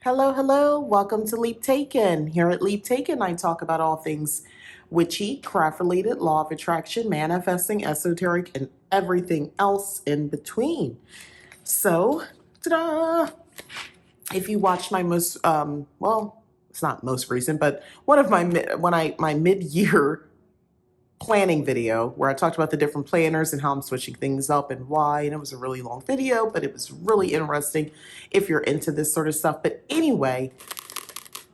Hello, hello. Welcome to Leap Taken. Here at Leap Taken, I talk about all things witchy, craft related, law of attraction, manifesting, esoteric, and everything else in between. So, ta-da! If you watched my most, well, it's not most recent, but one of my mid-year planning video where I talked about the different planners and how I'm switching things up and why. And it was a really long video, but it was really interesting if you're into this sort of stuff. But anyway,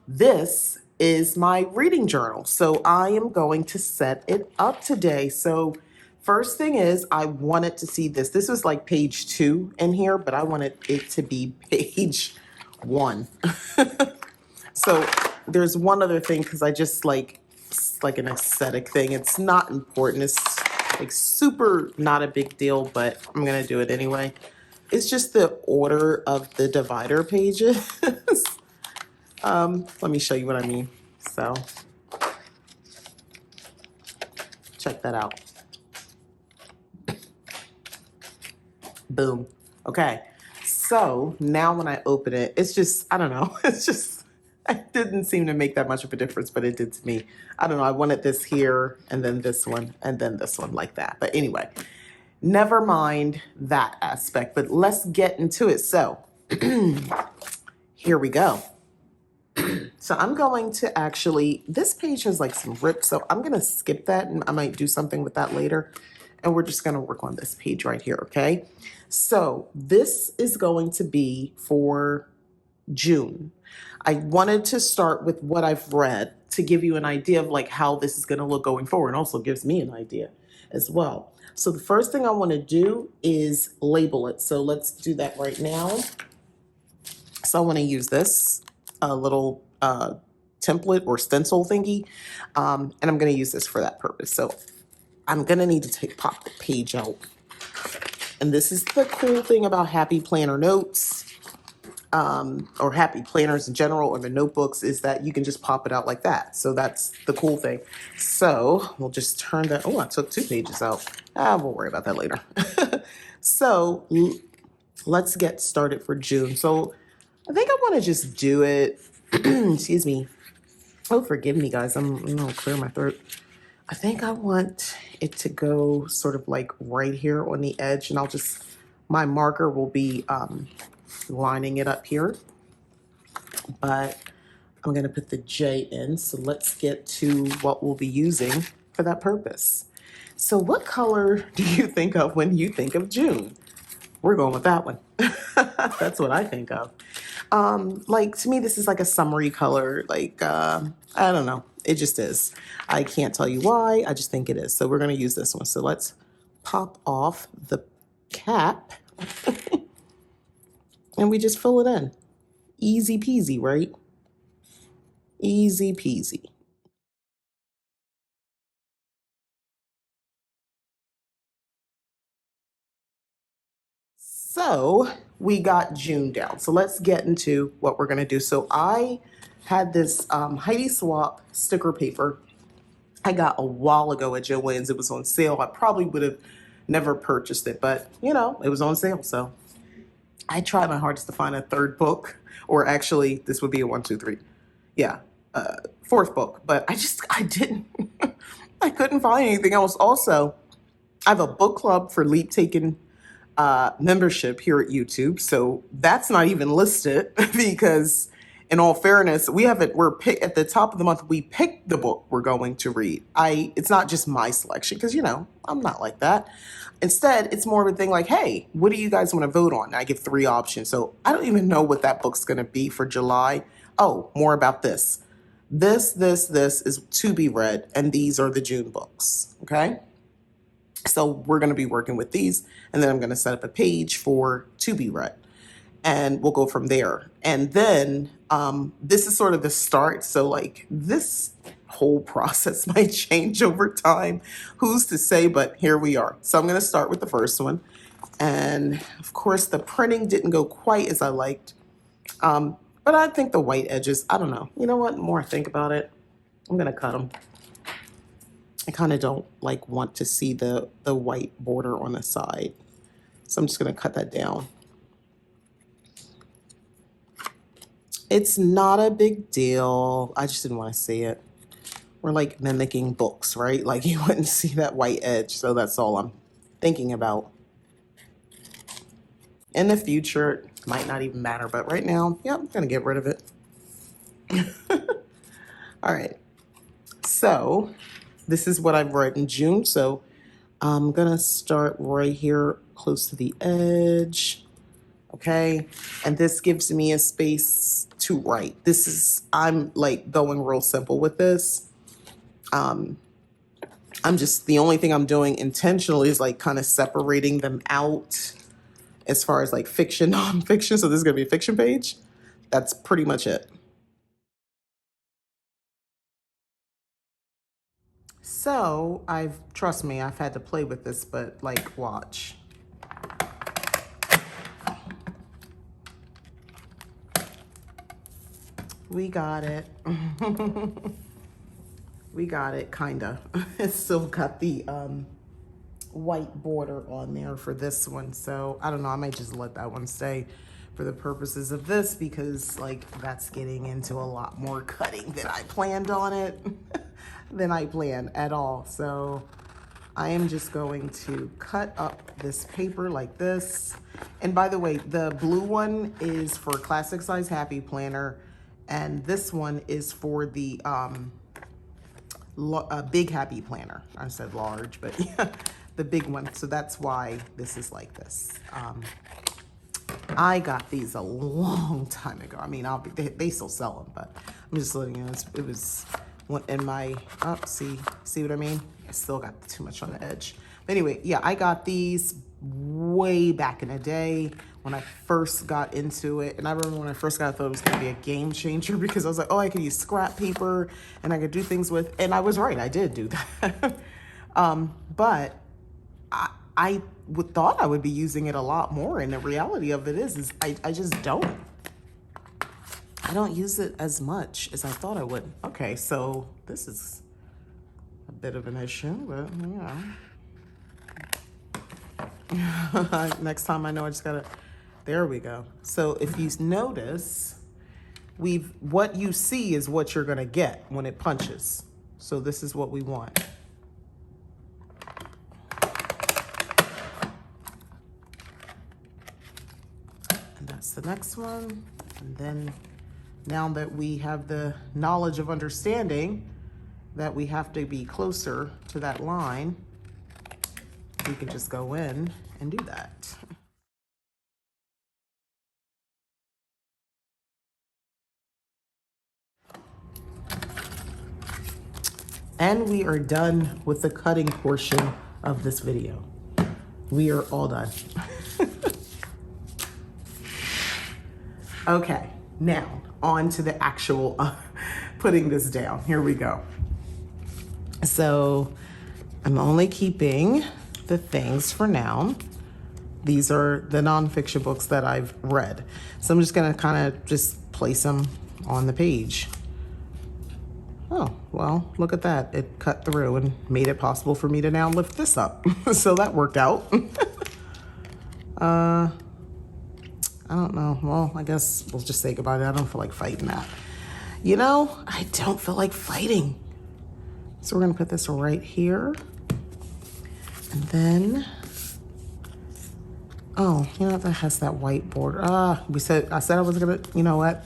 this is my reading journal. So I am going to set it up today. So first thing is I wanted to see this. This was like page 2 in here, but I wanted it to be page 1. So there's one other thing because I just it's like an aesthetic thing. It's not important. It's like super not a big deal, but I'm going to do it anyway. It's just the order of the divider pages. Let me show you what I mean. So check that out. Boom. Okay. So now when I open it, it's just, I don't know. It's just, it didn't seem to make that much of a difference, but it did to me. I don't know. I wanted this here and then this one and then this one like that. But anyway, never mind that aspect, but let's get into it. So here we go. So I'm going to actually, this page has like some rips, so I'm going to skip that and I might do something with that later. And we're just going to work on this page right here, okay? So this is going to be for June. I wanted to start with what I've read to give you an idea of like how this is going to look going forward, and also gives me an idea as well. So the first thing I want to do is label it. So let's do that right now. So I want to use this little template or stencil thingy, and I'm going to use this for that purpose. So I'm going to need to pop the page out. And this is the cool thing about Happy Planner notes, or Happy Planners in general, or the notebooks, is that you can just pop it out like that. So that's the cool thing. So we'll just turn that. Oh, I took 2 pages out. We'll worry about that later. So let's get started for June. So I think I want to just do it. Excuse me. Oh, forgive me, guys. I'm going to clear my throat. I think I want it to go sort of like right here on the edge, and my marker will be lining it up here, but I'm going to put the J in. So let's get to what we'll be using for that purpose. So what color do you think of when you think of June? We're going with that one. That's what I think of. Like, to me, this is like a summery color. Like, I don't know. It just is. I can't tell you why. I just think it is. So we're going to use this one. So let's pop off the cap and we just fill it in. Easy peasy, right? Easy peasy. So we got June down. So let's get into what we're going to do. So I had this Heidi Swap sticker paper I got a while ago at Joann's. It was on sale. I probably would have never purchased it, but you know, it was on sale. So I tried my hardest to find a third book, or actually, this would be a 1, 2, 3. Yeah, fourth book. But I didn't, I couldn't find anything else. Also, I have a book club for Leap Taken membership here at YouTube. So that's not even listed because, in all fairness, at the top of the month, we pick the book we're going to read. It's not just my selection because, you know, I'm not like that. Instead, it's more of a thing like, hey, what do you guys want to vote on? And I give 3 options. So I don't even know what that book's going to be for July. Oh, more about this. This is to be read, and these are the June books. Okay. So we're going to be working with these, and then I'm going to set up a page for to be read, and we'll go from there. And then this is sort of the start. So like this whole process might change over time. Who's to say? But here we are. So I'm going to start with the first one. And of course, the printing didn't go quite as I liked. But I think the white edges, I don't know. You know what? The more I think about it, I'm going to cut them. I kind of don't want to see the white border on the side. So I'm just going to cut that down. It's not a big deal. I just didn't want to see it. We're like mimicking books, right? Like you wouldn't see that white edge. So that's all I'm thinking about. In the future, it might not even matter. But right now, yeah, I'm going to get rid of it. All right. So this is what I've read in June. So I'm going to start right here close to the edge. Okay. And this gives me a space to write. I'm like going real simple with this. The only thing I'm doing intentionally is like kind of separating them out as far as like fiction, nonfiction. So this is going to be a fiction page. That's pretty much it. So trust me, I've had to play with this, but like, watch. We got it. We got it, kinda. It's still got the white border on there for this one. So I don't know, I might just let that one stay for the purposes of this because like that's getting into a lot more cutting than I planned on it, than I planned at all. So I am just going to cut up this paper like this. And by the way, the blue one is for classic size happy planner. And this one is for the big happy planner. I said large, but yeah, the big one. So that's why this is like this. I got these a long time ago. I mean, they still sell them, but I'm just letting you know, it was in my, see what I mean? I still got too much on the edge. But anyway, yeah, I got these way back in the day when I first got into it. And I remember when I first got it, I thought it was going to be a game changer because I was like, oh, I could use scrap paper and I could do things with, and I was right, I did do that. But I thought I would be using it a lot more. And the reality of it is I just don't. I don't use it as much as I thought I would. Okay, so this is a bit of an issue, but you know. Next time I know I just gotta, there we go. So if you notice, what you see is what you're gonna get when it punches. So this is what we want. And that's the next one. And then now that we have the knowledge of understanding that we have to be closer to that line, we can just go in and do that. And we are done with the cutting portion of this video. We are all done. Okay, now on to the actual putting this down. Here we go. So I'm only keeping the things for now. These are the nonfiction books that I've read. So I'm just gonna kind of just place them on the page. Oh, well, look at that. It cut through and made it possible for me to now lift this up. So that worked out. I don't know. Well, I guess we'll just say goodbye. I don't feel like fighting that. You know, I don't feel like fighting. So we're gonna put this right here. And then, oh, you know, that has that white border. I said I was gonna, you know what?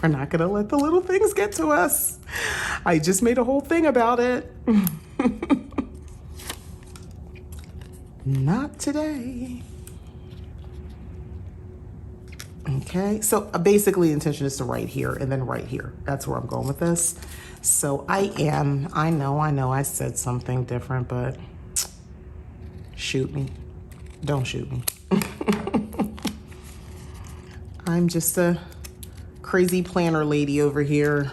We're not gonna let the little things get to us. I just made a whole thing about it. Not today. Okay, so basically the intention is to write here and then right here. That's where I'm going with this. So I know I said something different, but shoot me. Don't shoot me. I'm just a crazy planner lady over here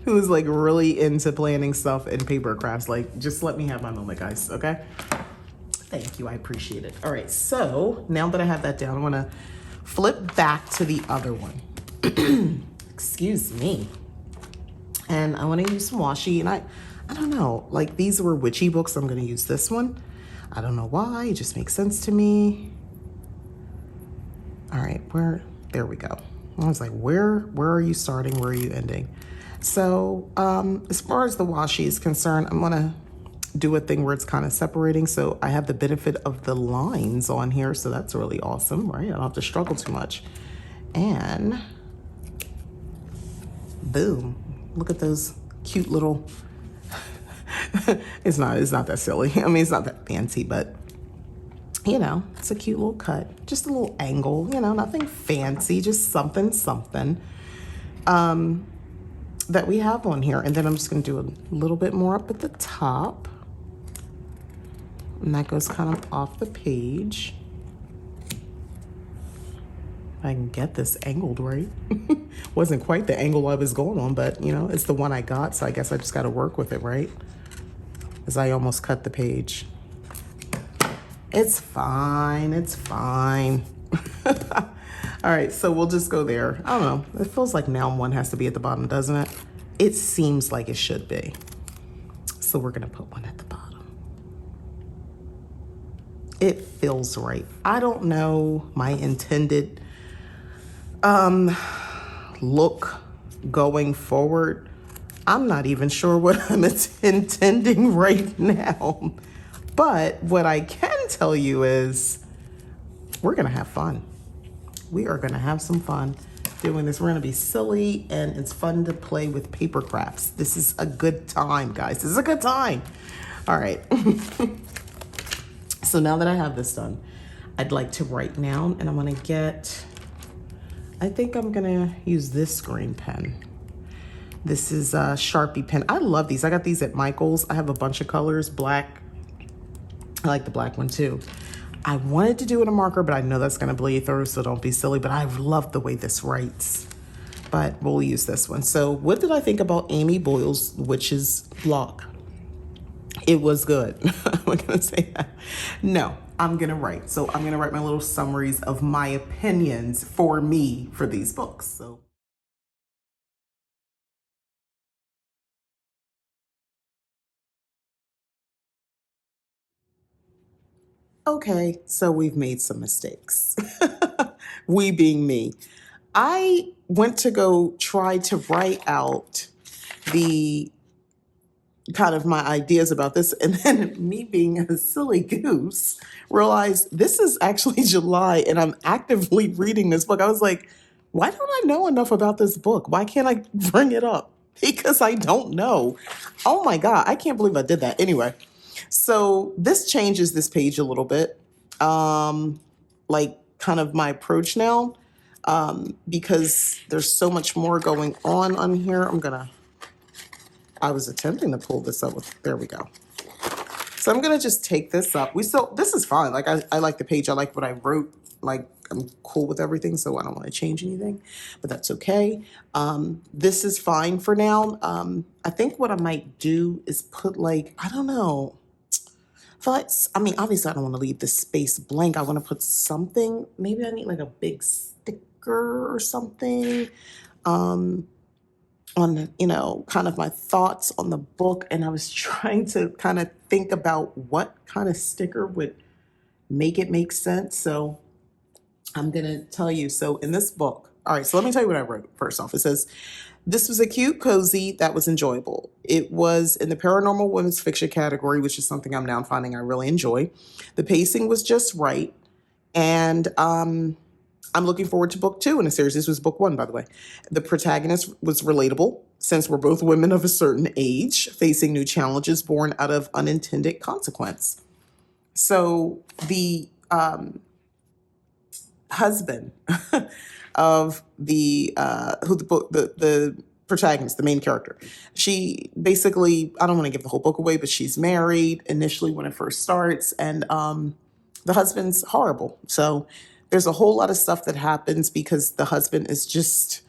who's like really into planning stuff and paper crafts. Like, just let me have my moment, guys, okay? Thank you, I appreciate it. All right, so now that I have that down, I'm gonna flip back to the other one. Excuse me. And I wanna use some washi, and I don't know, like these were Witchy books, I'm gonna use this one. I don't know why, it just makes sense to me. All right, there we go. I was like, where are you starting? Where are you ending? So as far as the washi is concerned, I'm gonna do a thing where it's kind of separating. So I have the benefit of the lines on here. So that's really awesome, right? I don't have to struggle too much. And boom, look at those cute little, it's not that silly. I mean, it's not that fancy, but you know, it's a cute little cut, just a little angle, you know, nothing fancy, just something that we have on here. And then I'm just gonna do a little bit more up at the top. And that goes kind of off the page. If I can get this angled right. Wasn't quite the angle I was going on, but you know, it's the one I got, so I guess I just gotta work with it, right? As I almost cut the page. It's fine, it's fine. All right, so we'll just go there. I don't know, it feels like now one has to be at the bottom, doesn't it? It seems like it should be. So we're gonna put one at the bottom. It feels right. I don't know my intended look going forward. I'm not even sure what I'm intending right now. But what I can tell you is we're gonna have fun. We are gonna have some fun doing this. We're gonna be silly and it's fun to play with paper crafts. This is a good time, guys. This is a good time. All right. So now that I have this done, I'd like to write down, and I'm gonna get, I think I'm gonna use this green pen. This is a Sharpie pen. I love these. I got these at Michael's. I have a bunch of colors, black. I like the black one too. I wanted to do it a marker, but I know that's gonna bleed through, so don't be silly, but I love the way this writes. But we'll use this one. So what did I think about Amy Boyle's Witch's blog? It was good. I'm gonna say that. No, I'm gonna write. So I'm gonna write my little summaries of my opinions for me for these books. So. Okay, so we've made some mistakes. We being me. I went to go try to write out the kind of my ideas about this. And then me being a silly goose, realized this is actually July and I'm actively reading this book. I was like, why don't I know enough about this book? Why can't I bring it up? Because I don't know. Oh my God, I can't believe I did that. Anyway, so this changes this page a little bit. Like kind of my approach now, because there's so much more going on here. I was attempting to pull this up there we go. So I'm gonna just take this up. This is fine. Like I like the page. I like what I wrote. Like I'm cool with everything, so I don't want to change anything, but that's okay. This is fine for now. I think what I might do is put like, I don't know. I mean, obviously I don't want to leave the space blank. I want to put something, maybe I need like a big sticker or something. On, you know, kind of my thoughts on the book. And I was trying to kind of think about what kind of sticker would make it make sense. So I'm going to tell you. So in this book, all right, so let me tell you what I wrote first off. It says, this was a cute cozy that was enjoyable. It was in the paranormal women's fiction category, which is something I'm now finding I really enjoy. The pacing was just right. And I'm looking forward to book 2 in the series. This was book 1, by the way. The protagonist was relatable since we're both women of a certain age facing new challenges born out of unintended consequence. So the husband of the protagonist, the main character, she basically, I don't want to give the whole book away, but she's married initially when it first starts, and the husband's horrible. So there's a whole lot of stuff that happens because the husband is just,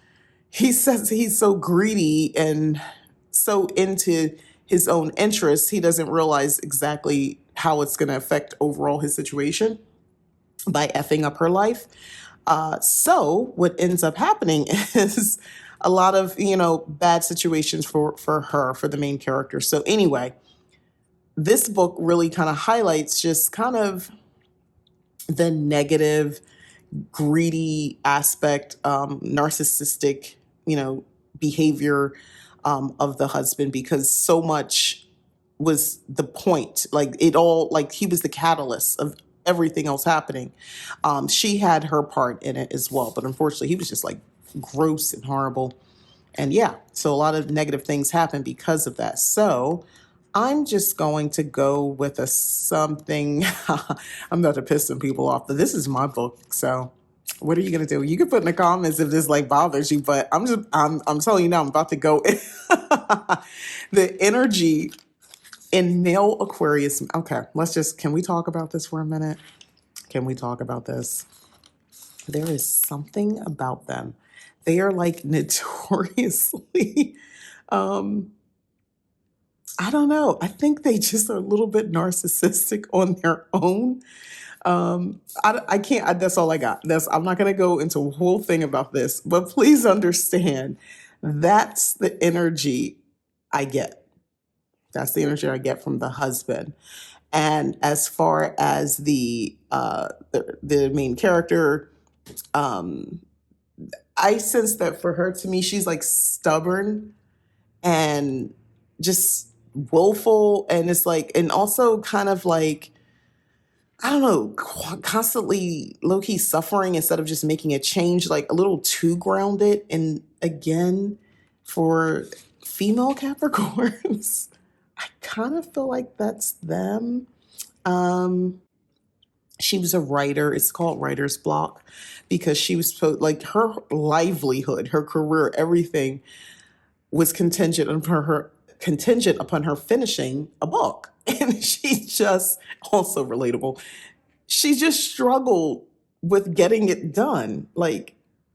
he says he's so greedy and so into his own interests, he doesn't realize exactly how it's going to affect overall his situation by effing up her life. So what ends up happening is a lot of, bad situations for her, for the main character. So anyway, this book really kind of highlights just kind of the negative greedy aspect, narcissistic, behavior of the husband, because so much was the point. Like it all, like he was the catalyst of everything else happening. She had her part in it as well, but unfortunately, he was just like gross and horrible. And yeah, so a lot of negative things happen because of that. So I'm just going to go with a something. I'm about to piss some people off, but this is my book. So what are you gonna do? You can put in the comments if this like bothers you, but I'm telling you now, I'm about to go. The energy in male Aquarius. Okay, can we talk about this for a minute? Can we talk about this? There is something about them. They are like notoriously, um, I don't know. I think they just are a little bit narcissistic on their own. I can't, that's all I got. I'm not going to go into a whole thing about this, but please understand that's the energy I get. That's the energy I get from the husband. And as far as the main character, um, I sense that for her, to me, she's like stubborn and just willful, and it's like, and also kind of like, I don't know, constantly low key suffering instead of just making a change, like a little too grounded. And again, for female Capricorns, I kind of feel like that's them. Um, she was a writer. It's called writer's block because she was like her livelihood, her career, everything was contingent upon her finishing a book. And she just, also relatable, she just struggled with getting it done. Like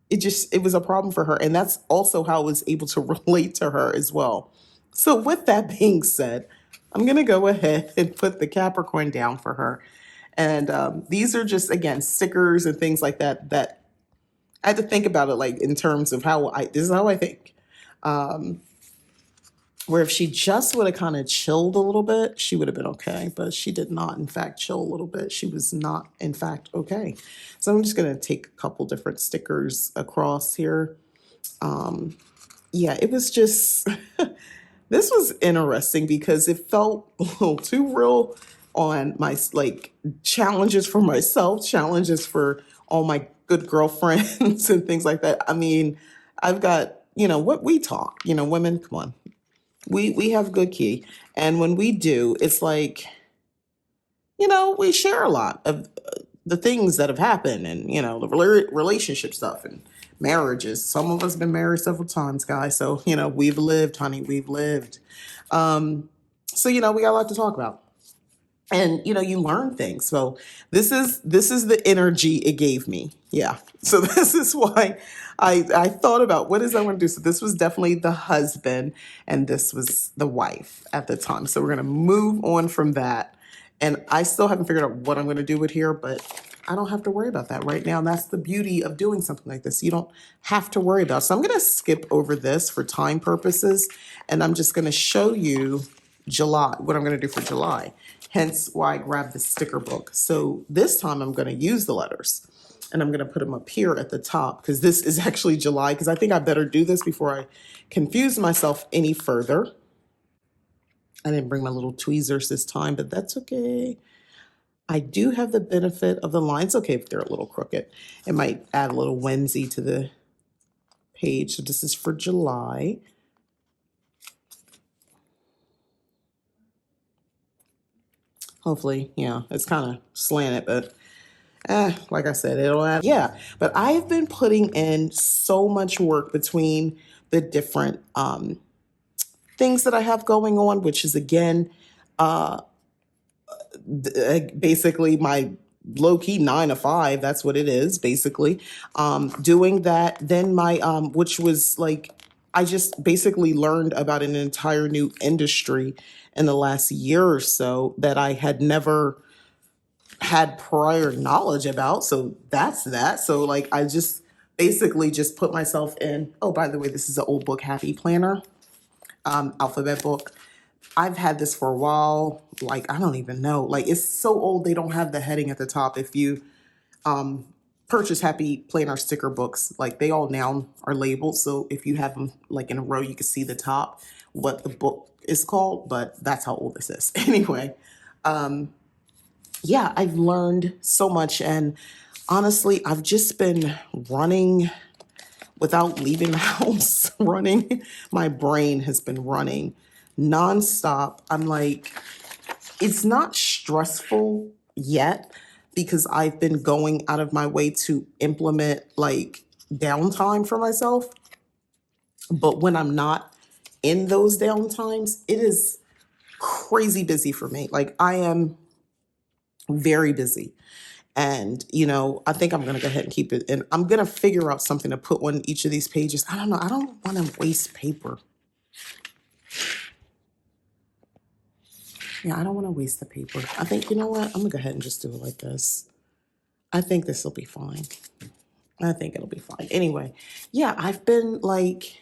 it was a problem for her. And that's also how I was able to relate to her as well. So with that being said, I'm going to go ahead and put the Capricorn down for her. And these are just, again, stickers and things like that, that I had to think about it, like in terms of this is how I think. Um, where if she just would have kind of chilled a little bit, she would have been okay. But she did not, in fact, chill a little bit. She was not, in fact, okay. So I'm just going to take a couple different stickers across here. Yeah, it was just, this was interesting because it felt a little too real on my like challenges for myself, challenges for all my good girlfriends and things like that. I mean, I've got, what we talk, women, come on. We have good key. And when we do, it's like, we share a lot of the things that have happened, and, the relationship stuff and marriages. Some of us been married several times, guys. So, we've lived, honey, we've lived. So, we got a lot to talk about. And you learn things. So this is the energy it gave me. Yeah. So this is why I thought about what is I want to do. So this was definitely the husband, and this was the wife at the time. So we're gonna move on from that. And I still haven't figured out what I'm gonna do with here, but I don't have to worry about that right now. And that's the beauty of doing something like this. You don't have to worry about it. So I'm gonna skip over this for time purposes, and I'm just gonna show you July, what I'm gonna do for July. Hence why I grabbed the sticker book. So this time I'm going to use the letters, and I'm going to put them up here at the top because this is actually July, because I think I better do this before I confuse myself any further. I didn't bring my little tweezers this time, but that's okay. I do have the benefit of the lines. Okay, if they're a little crooked, it might add a little whimsy to the page. So this is for July. Hopefully, it's kind of slanted, but like I said, it'll add. Yeah, but I've been putting in so much work between the different things that I have going on, which is, again, basically my low key 9 to 5. That's what it is, basically. Doing that, then my which was like, I just basically learned about an entire new industry in the last year or so that I had never had prior knowledge about. So that's that. So like I just basically just put myself in. Oh, by the way, this is an old book, Happy Planner, alphabet book. I've had this for a while. Like, I don't even know. Like, it's so old they don't have the heading at the top. If you purchase Happy Planner sticker books. Like they all now are labeled. So if you have them like in a row, you can see the top, what the book is called, but that's how old this is. Anyway, yeah, I've learned so much. And honestly, I've just been running without leaving the house, running. My brain has been running nonstop. I'm like, it's not stressful yet because I've been going out of my way to implement like downtime for myself. But when I'm not in those downtimes, it is crazy busy for me. Like I am very busy. And, I think I'm going to go ahead and keep it. And I'm going to figure out something to put on each of these pages. I don't know. I don't want to waste paper. Yeah, I don't want to waste the paper. I think, you know what? I'm going to go ahead and just do it like this. I think this will be fine. I think it'll be fine. Anyway, yeah, I've been like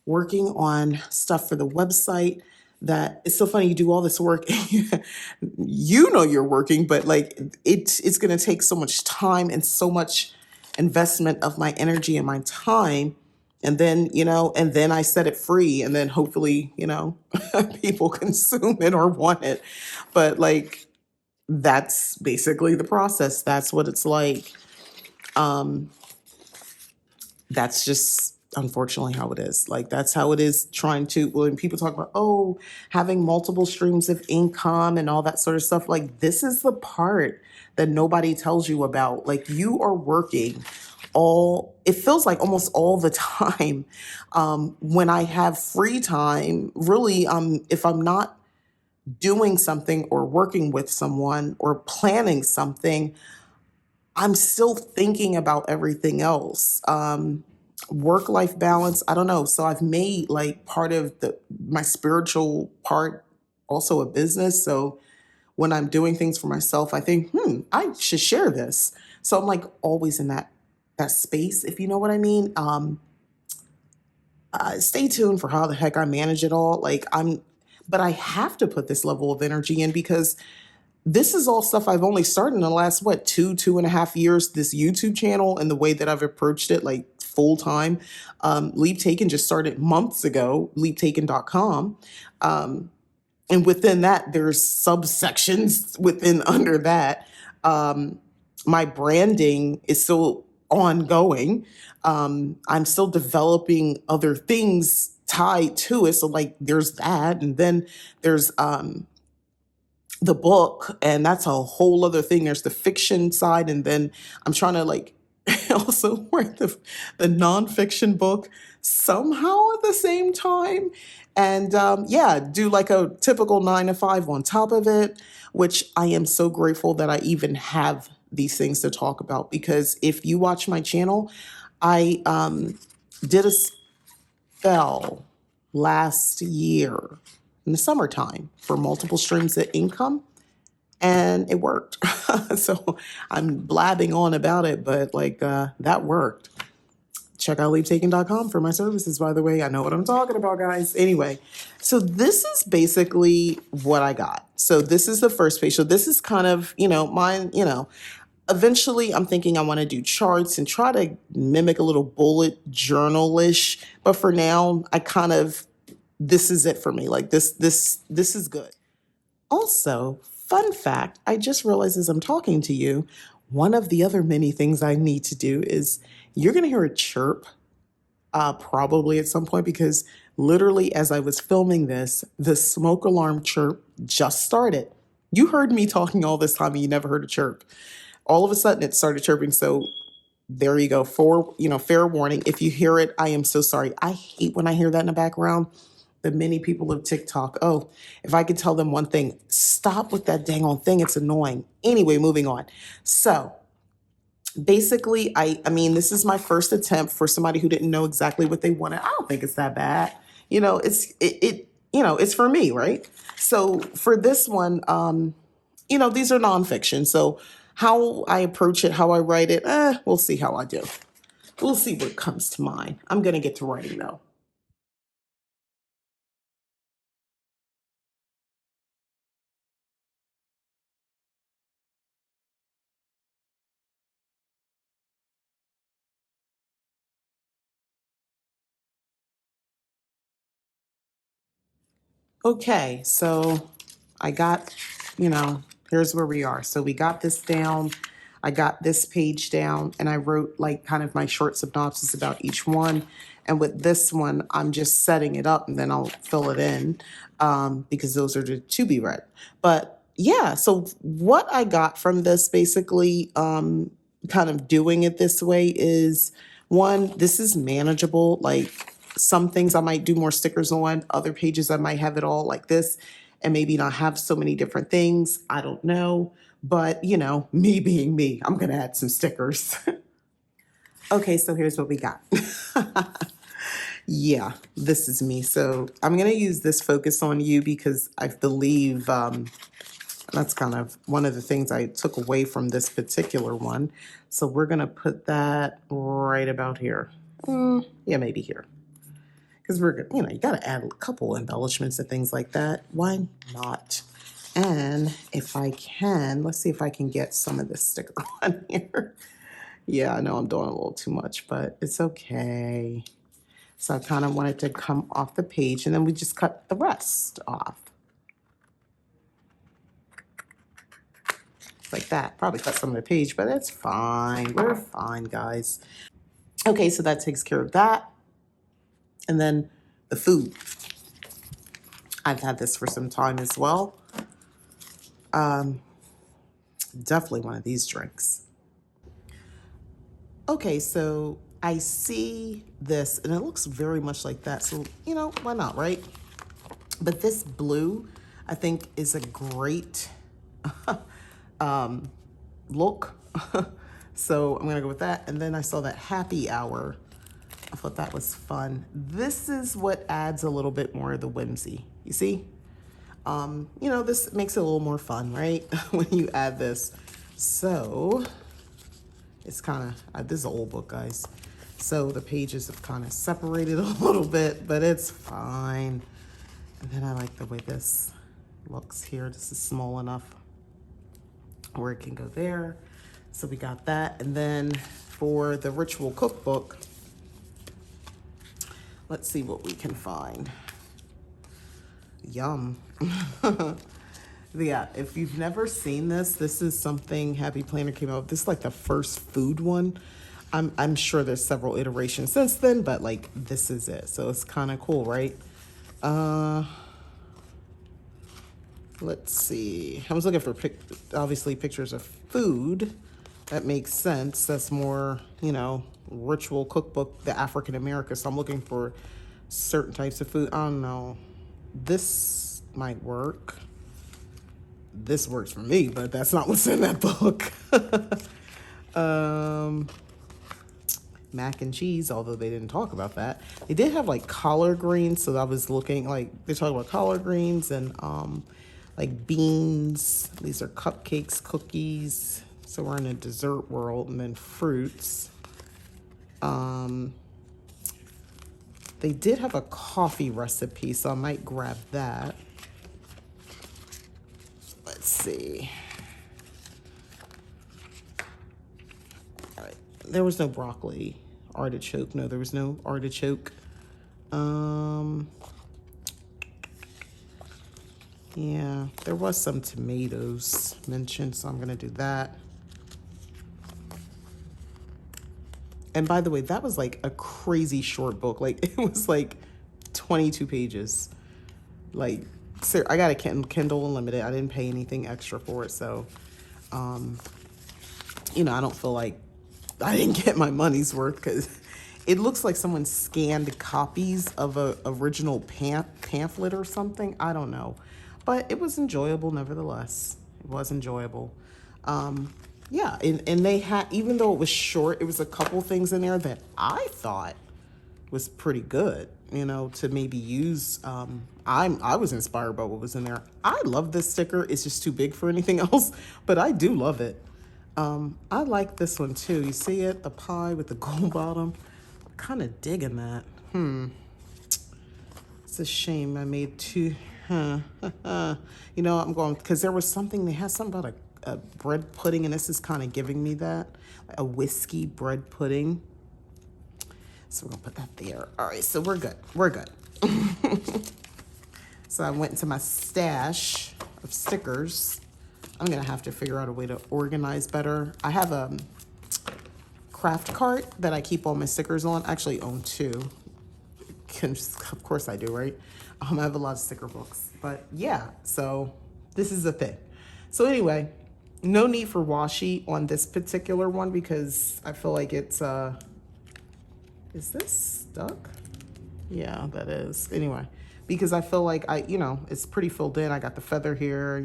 working on stuff for the website that it's so funny. You do all this work, you know you're working, but like it's going to take so much time and so much investment of my energy and my time. And then, and then I set it free and then hopefully, people consume it or want it. But like, that's basically the process. That's what it's like. That's just unfortunately how it is. Like that's how it is trying to when people talk about having multiple streams of income and all that sort of stuff, like this is the part that nobody tells you about. Like you are working it feels like almost all the time. When I have free time, really, if I'm not doing something or working with someone or planning something, I'm still thinking about everything else. Work-life balance, I don't know. So I've made like part of my spiritual part also a business. So when I'm doing things for myself, I think, I should share this. So I'm like always in that space, if you know what I mean. Stay tuned for how the heck I manage it all. But I have to put this level of energy in because this is all stuff I've only started in the last, 2.5 years, this YouTube channel and the way that I've approached it, like full time. Leap Taken just started months ago, leaptaken.com. And within that, there's subsections within under that. My branding is still ongoing. I'm still developing other things tied to it. So like there's that. And then there's the book, and that's a whole other thing. There's the fiction side, and then I'm trying to like also write the nonfiction book somehow at the same time, and yeah, do like a typical 9 to 5 on top of it, which I am so grateful that I even have these things to talk about. Because if you watch my channel, I did a spell last year in the summertime for multiple streams of income, and it worked. So I'm blabbing on about it, but like that worked. Check out leaptaken.com for my services, by the way. I know what I'm talking about, guys. Anyway, so this is basically what I got. So this is the first page. So this is kind of, mine, eventually I'm thinking I want to do charts and try to mimic a little bullet journal-ish. But for now, this is it for me. Like this is good. Also, fun fact, I just realized as I'm talking to you, one of the other many things I need to do is you're going to hear a chirp probably at some point, because literally as I was filming this, the smoke alarm chirp just started. You heard me talking all this time and you never heard a chirp. All of a sudden it started chirping. So there you go. Fair warning. If you hear it, I am so sorry. I hate when I hear that in the background. The many people of TikTok. Oh, if I could tell them one thing, stop with that dang on thing. It's annoying. Anyway, moving on. So basically, I mean, this is my first attempt for somebody who didn't know exactly what they wanted. I don't think it's that bad. It's for me, right? So for this one, these are nonfiction. So how I approach it, how I write it, we'll see how I do. We'll see what comes to mind. I'm gonna get to writing though. Okay, so I got, here's where we are. So we got this down. I got this page down and I wrote like kind of my short synopsis about each one. And with this one, I'm just setting it up and then I'll fill it in because those are the to be read. But yeah, so what I got from this basically, kind of doing it this way is one, this is manageable. Like some things I might do more stickers on, other pages I might have it all like this and maybe not have so many different things. I don't know. But, me being me, I'm going to add some stickers. Okay, so here's what we got. Yeah, this is me. So I'm going to use this focus on you because I believe that's kind of one of the things I took away from this particular one. So we're going to put that right about here. Yeah, maybe here. Because we're, you got to add a couple embellishments and things like that. Why not? And if I can, let's see if I can get some of this sticker on here. Yeah, I know I'm doing a little too much, but it's okay. So I kind of wanted to come off the page and then we just cut the rest off. Like that. Probably cut some of the page, but that's fine. We're fine, guys. Okay, so that takes care of that. And then the food. I've had this for some time as well. Definitely one of these drinks. Okay, so I see this and it looks very much like that. So, why not, right? But this blue, I think, is a great look. So I'm gonna go with that. And then I saw that happy hour. I thought that was fun. This is what adds a little bit more of the whimsy. You see? This makes it a little more fun, right? When you add this. So it's kind of, this is an old book, guys. So the pages have kind of separated a little bit, but it's fine. And then I like the way this looks here. This is small enough where it can go there. So we got that. And then for the ritual cookbook, let's see what we can find. Yum. Yeah, if you've never seen this, this is something Happy Planner came out with. This is like the first food one. I'm sure there's several iterations since then, but like this is it. So it's kind of cool, right? Let's see. I was looking for obviously pictures of food. That makes sense. That's more, ritual cookbook, the African America. So I'm looking for certain types of food. I don't know. This might work. This works for me, but that's not what's in that book. Mac and cheese, although they didn't talk about that. They did have like collard greens, so I was looking like they talk about collard greens and like beans. These are cupcakes, cookies. So we're in a dessert world, and then fruits. They did have a coffee recipe, so I might grab that. Let's see. All right, there was no broccoli. Artichoke, no, there was no artichoke. Yeah, there was some tomatoes mentioned, so I'm gonna do that. And by the way, that was like a crazy short book. Like it was like 22 pages. Like, I got a Kindle Unlimited. I didn't pay anything extra for it, so I don't feel like I didn't get my money's worth because it looks like someone scanned copies of a original pamphlet or something. I don't know, but it was enjoyable nevertheless. It was enjoyable. Yeah, and they had, even though it was short, it was a couple things in there that I thought was pretty good, to maybe use. I was inspired by what was in there. I love this sticker. It's just too big for anything else, but I do love it. I like this one too. You see it? The pie with the gold bottom. Kind of digging that. It's a shame I made two. I'm going, because there was something, they had something about a bread pudding, and this is kind of giving me that. A whiskey bread pudding. So we're going to put that there. All right, so we're good. We're good. So I went into my stash of stickers. I'm gonna have to figure out a way to organize better. I have a craft cart that I keep all my stickers on. I actually own two. Of course I do, right? I have a lot of sticker books, but yeah, so this is a thing. So anyway, no need for washi on this particular one because I feel like it's, is this stuck? Yeah, that is. Anyway, because I feel like it's pretty filled in. I got the feather here,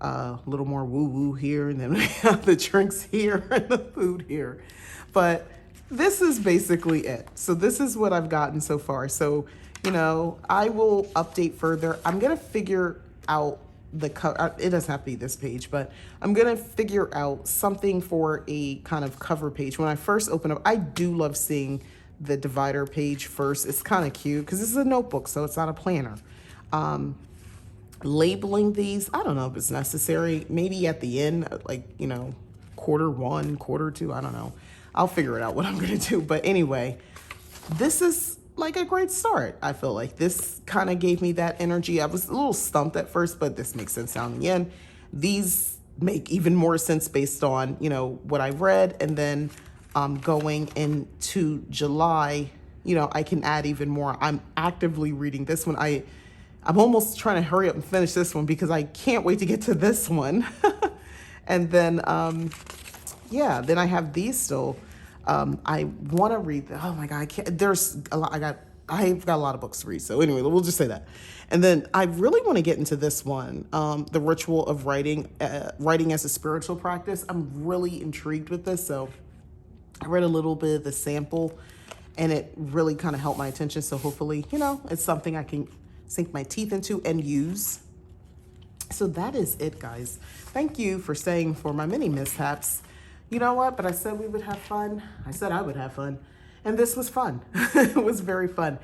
a little more woo-woo here, and then we have the drinks here and the food here. But this is basically it. So this is what I've gotten so far. So, I will update further. I'm going to figure out the cover. It doesn't have to be this page, but I'm going to figure out something for a kind of cover page. When I first open up, I do love seeing the divider page first. It's kind of cute because this is a notebook, so it's not a planner. Labeling these, I don't know if it's necessary. Maybe at the end, like, quarter one, quarter two, I don't know. I'll figure it out what I'm going to do. But anyway, this is like a great start. I feel like this kind of gave me that energy. I was a little stumped at first, but this makes sense down the end. These make even more sense based on, what I read. And then going into July, I can add even more. I'm actively reading this one. I'm almost trying to hurry up and finish this one because I can't wait to get to this one. And then, then I have these still. I want to read oh my God, I can't, there's a lot, I've got a lot of books to read. So anyway, we'll just say that. And then I really want to get into this one, The Ritual of Writing, Writing as a Spiritual Practice. I'm really intrigued with this. So I read a little bit of the sample and it really kind of helped my attention. So hopefully, it's something I can sink my teeth into and use. So that is it, guys. Thank you for staying for my mini mishaps. You know what? But I said we would have fun. I said I would have fun. And this was fun. It was very fun.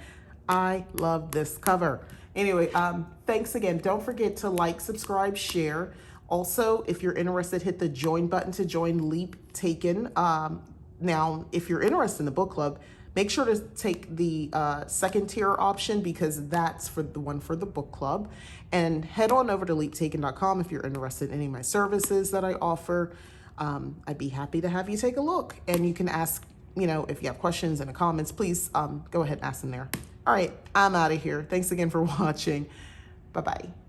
I love this cover. Anyway, thanks again. Don't forget to like, subscribe, share. Also, if you're interested, hit the join button to join Leap Taken. Now, if you're interested in the book club, make sure to take the second tier option because that's for the one for the book club. And head on over to leaptaken.com if you're interested in any of my services that I offer. I'd be happy to have you take a look. And you can ask, if you have questions in the comments, please go ahead and ask them there. All right, I'm out of here. Thanks again for watching. Bye-bye.